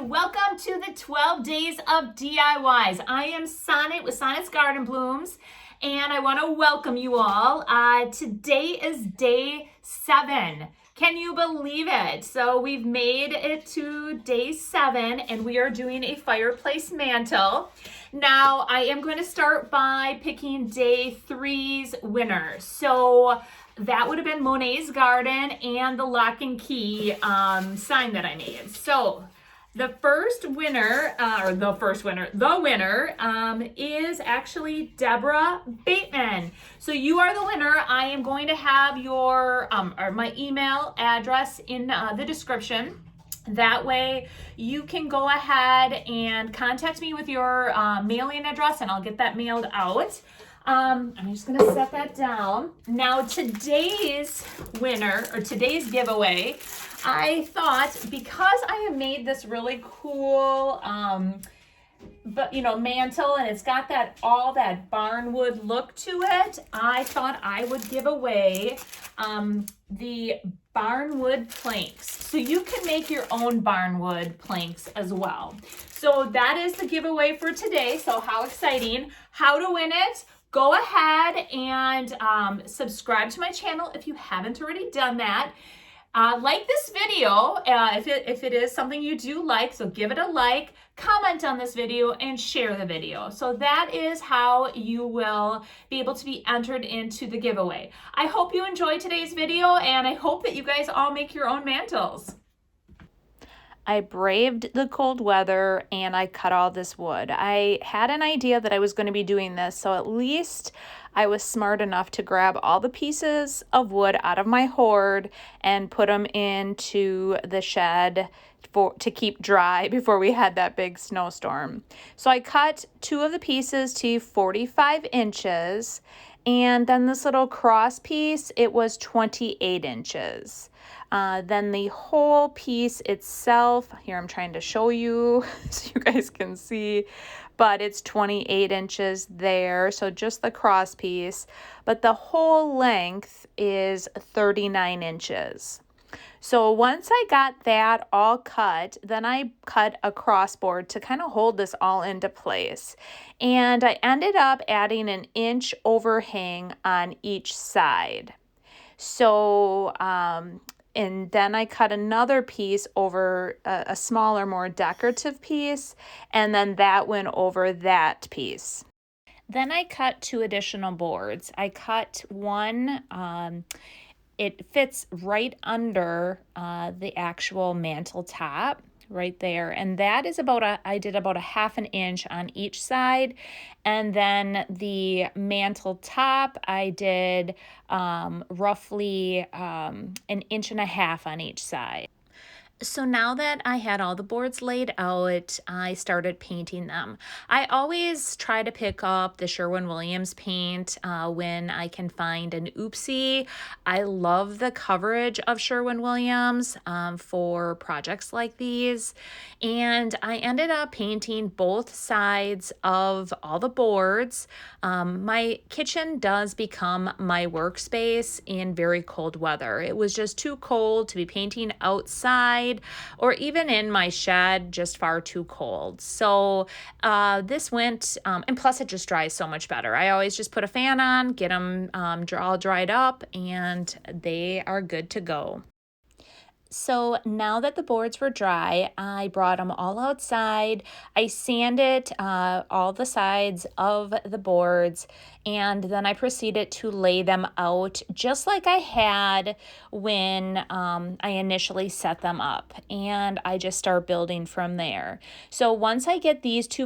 welcome to the 12 days of DIYs. I am Sonnet with Sonnet's Garden Blooms, and I want to welcome you all. Today is day 7. Can you believe it? So we've made it to day 7, and we are doing a fireplace mantle. Now, I am going to start by picking day 3's winner. So that would have been Monet's Garden and the lock and key sign that I made. So the winner is actually Deborah Bateman. So you are the winner. I am going to have your or my email address in the description. That way you can go ahead and contact me with your mailing address, and I'll get that mailed out. I'm just going to set that down. Now, today's winner, or today's giveaway, I thought, because I have made this really cool, mantle, and it's got all that barnwood look to it, I thought I would give away the barnwood planks. So you can make your own barnwood planks as well. So that is the giveaway for today. So how exciting. How to win it? Go ahead and subscribe to my channel if you haven't already done that. Like this video if it is something you do like, so give it a like, comment on this video, and share the video. So that is how you will be able to be entered into the giveaway. I hope you enjoyed today's video, and I hope that you guys all make your own mantles. I braved the cold weather and I cut all this wood. I had an idea that I was going to be doing this, so at least I was smart enough to grab all the pieces of wood out of my hoard and put them into the shed to keep dry before we had that big snowstorm. So I cut 2 of the pieces to 45 inches, and then this little cross piece, it was 28 inches. Then the whole piece itself, here I'm trying to show you so you guys can see, but it's 28 inches there, so just the cross piece, but the whole length is 39 inches. So once I got that all cut, then I cut a crossboard to kind of hold this all into place. And I ended up adding an inch overhang on each side. So, and then I cut another piece over a smaller, more decorative piece, and then that went over that piece. Then I cut 2 additional boards. I cut one, it fits right under the actual mantle top, right there, and that is I did about a 1/2 inch on each side, and then the mantle top I did roughly 1.5 inches on each side. So now that I had all the boards laid out, I started painting them. I always try to pick up the Sherwin-Williams paint when I can find an oopsie. I love the coverage of Sherwin-Williams for projects like these. And I ended up painting both sides of all the boards. My kitchen does become my workspace in very cold weather. It was just too cold to be painting outside, or even in my shed, just far too cold. So this went, and plus it just dries so much better. I always just put a fan on, get them all dried up, and they are good to go. So now that the boards were dry, I brought them all outside. I sanded all the sides of the boards, and then I proceeded to lay them out just like I had when I initially set them up, and I just start building from there. So once I get these 3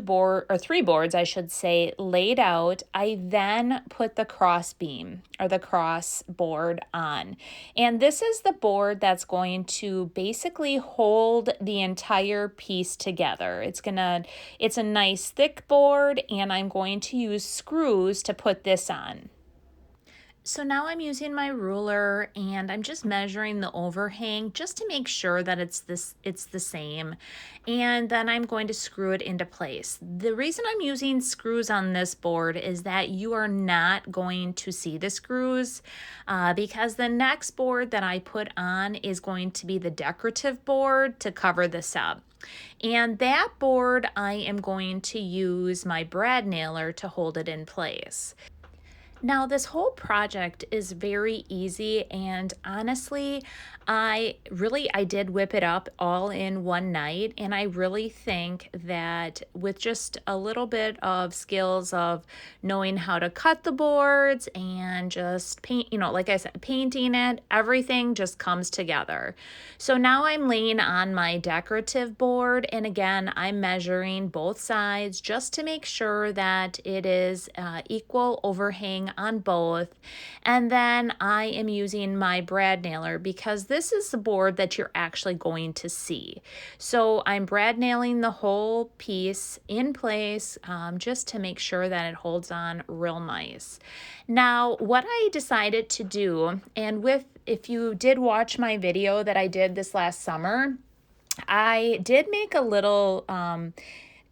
boards, I should say, laid out, I then put the cross beam or the cross board on, and this is the board that's going to basically hold the entire piece together. It's a nice thick board, and I'm going to use screws to put this on. So now I'm using my ruler and I'm just measuring the overhang just to make sure that it's the same. And then I'm going to screw it into place. The reason I'm using screws on this board is that you are not going to see the screws because the next board that I put on is going to be the decorative board to cover this up. And that board I am going to use my brad nailer to hold it in place. Now, this whole project is very easy, and honestly, I did whip it up all in one night, and I really think that with just a little bit of skills of knowing how to cut the boards and just paint, like I said, painting it, everything just comes together. So now I'm laying on my decorative board, and again, I'm measuring both sides just to make sure that it is equal overhang on both. And then I am using my brad nailer because this is the board that you're actually going to see. So I'm brad nailing the whole piece in place just to make sure that it holds on real nice. Now, what I decided to do, and if you did watch my video that I did this last summer, I did make a little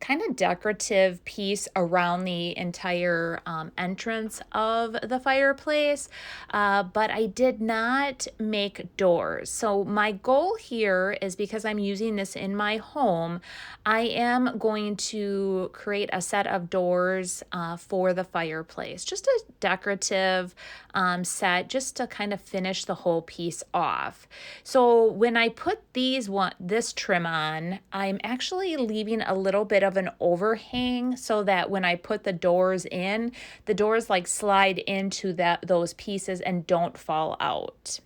kind of decorative piece around the entire entrance of the fireplace, but I did not make doors. So my goal here is, because I'm using this in my home, I am going to create a set of doors for the fireplace, just a decorative set just to kind of finish the whole piece off. So when I put this trim on, I'm actually leaving a little bit of an overhang so that when I put the doors in, the doors like slide into those pieces and don't fall out.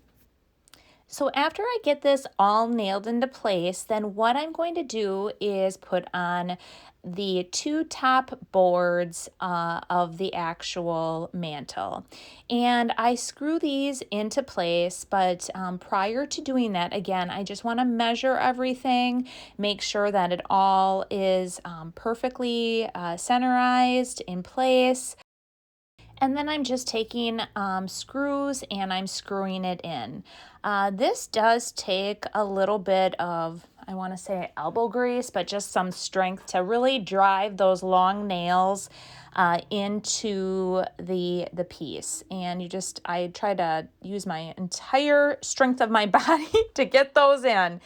So after I get this all nailed into place, then what I'm going to do is put on the two top boards of the actual mantle. And I screw these into place, but prior to doing that, again, I just want to measure everything, make sure that it all is perfectly centerized in place. And then I'm just taking screws and I'm screwing it in. This does take a little bit of, I want to say elbow grease, but just some strength to really drive those long nails into the piece. And I try to use my entire strength of my body to get those in.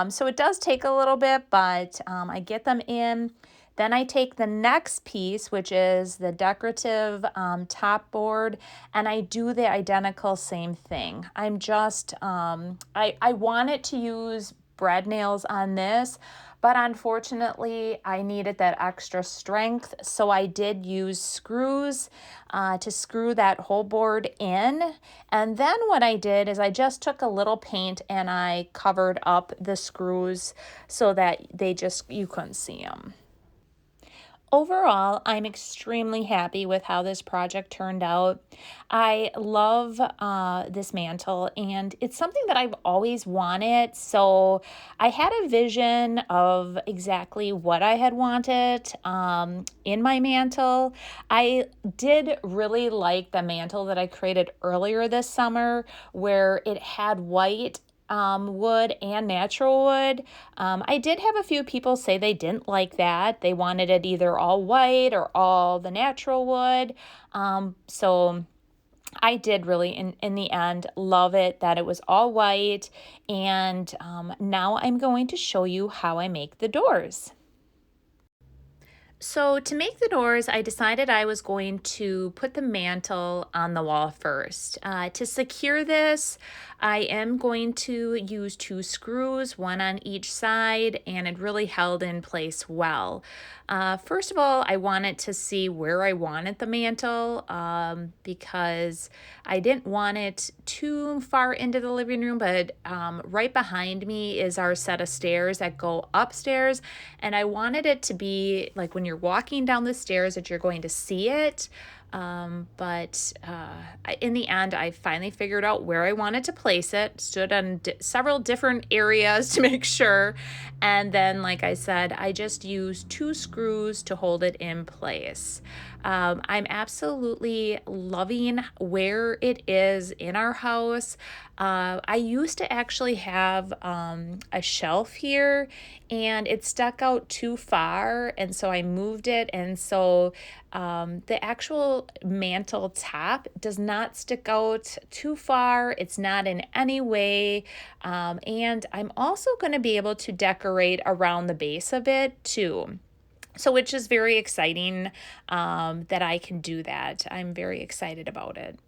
So it does take a little bit, but I get them in. Then I take the next piece, which is the decorative top board, and I do the identical same thing. I'm just, I wanted to use brad nails on this, but unfortunately I needed that extra strength, so I did use screws to screw that whole board in. And then what I did is I just took a little paint and I covered up the screws so that you couldn't see them. Overall, I'm extremely happy with how this project turned out. I love this mantle, and it's something that I've always wanted. So I had a vision of exactly what I had wanted in my mantle. I did really like the mantle that I created earlier this summer, where it had white wood and natural wood. I did have a few people say they didn't like that. They wanted it either all white or all the natural wood. So I did really, in the end, love it that it was all white. And now I'm going to show you how I make the doors. So to make the doors, I decided I was going to put the mantle on the wall first. To secure this, I am going to use two screws, one on each side, and it really held in place well. First of all, I wanted to see where I wanted the mantle because I didn't want it too far into the living room, but right behind me is our set of stairs that go upstairs, and I wanted it to be like when you're walking down the stairs that you're going to see it, But in the end, I finally figured out where I wanted to place it, stood on several different areas to make sure. And then, like I said, I just used 2 screws to hold it in place. I'm absolutely loving where it is in our house. I used to actually have a shelf here and it stuck out too far, and so I moved it, and so the actual mantle top does not stick out too far. It's not in any way, and I'm also going to be able to decorate around the base of it too. So, which is very exciting that I can do that. I'm very excited about it.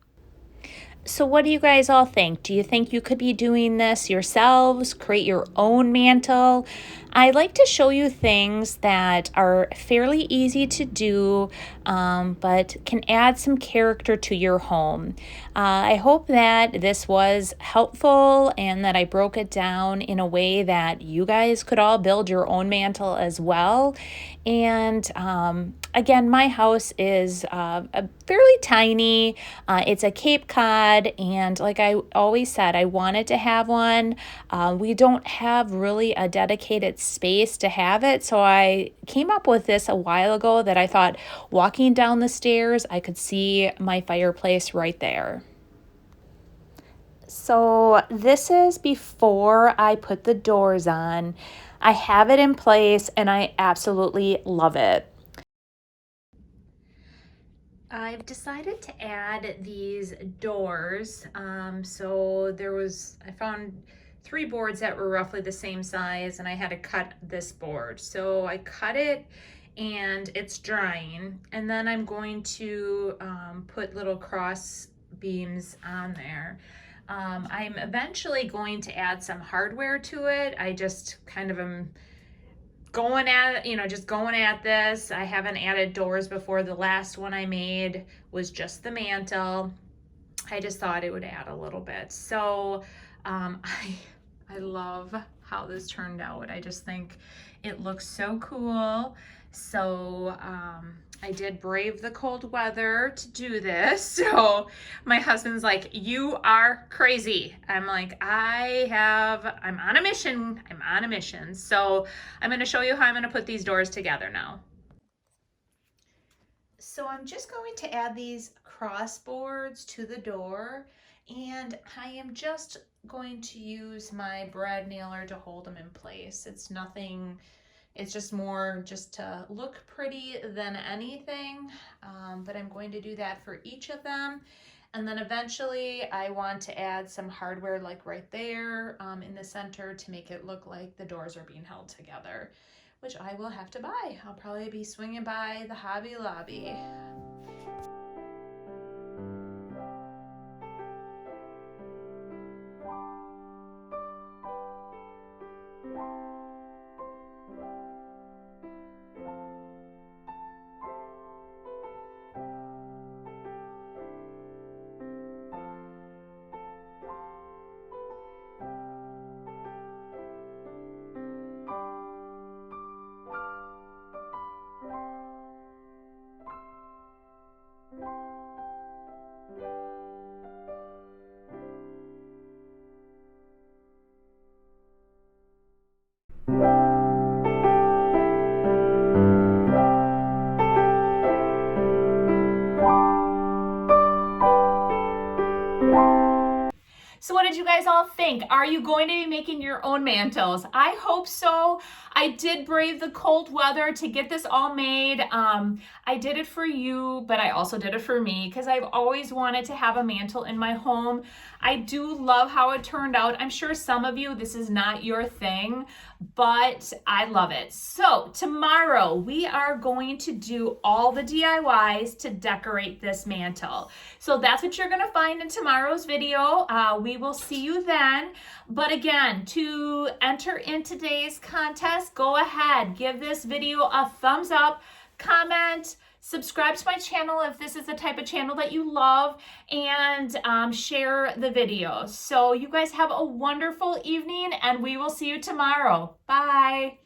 So, what do you guys all think? Do you think you could be doing this yourselves? Create your own mantle? I like to show you things that are fairly easy to do, but can add some character to your home. I hope that this was helpful and that I broke it down in a way that you guys could all build your own mantle as well. And again, my house is a fairly tiny. It's a Cape Cod, and like I always said, I wanted to have one. We don't have really a dedicated space to have it, so I came up with this a while ago that I thought walking down the stairs, I could see my fireplace right there. So this is before I put the doors on. I have it in place and I absolutely love it. I've decided to add these doors. I found 3 boards that were roughly the same size, and I had to cut this board. So I cut it and it's drying. And then I'm going to put little cross beams on there. I'm eventually going to add some hardware to it. I just kind of am going at it, just going at this. I haven't added doors before. The last one I made was just the mantle. I just thought it would add a little bit. So I love how this turned out. I just think it looks so cool. So I did brave the cold weather to do this. So my husband's like, "You are crazy." I'm like, I'm on a mission. I'm on a mission. So I'm going to show you how I'm going to put these doors together now. So I'm just going to add these cross boards to the door, and I am just going to use my brad nailer to hold them in place. It's nothing, it's just more just to look pretty than anything, but I'm going to do that for each of them. And then eventually I want to add some hardware like right there in the center to make it look like the doors are being held together, which I will have to buy. I'll probably be swinging by the Hobby Lobby. So what did you guys all think? Are you going to be making your own mantles? I hope so. I did brave the cold weather to get this all made. I did it for you, but I also did it for me because I've always wanted to have a mantle in my home. I do love how it turned out. I'm sure some of you, this is not your thing, but I love it. So tomorrow we are going to do all the DIYs to decorate this mantle. So that's what you're gonna find in tomorrow's video. We will see you then. But again, to enter in today's contest, go ahead, give this video a thumbs up, comment, subscribe to my channel if this is the type of channel that you love, and share the video. So you guys have a wonderful evening, and we will see you tomorrow. Bye.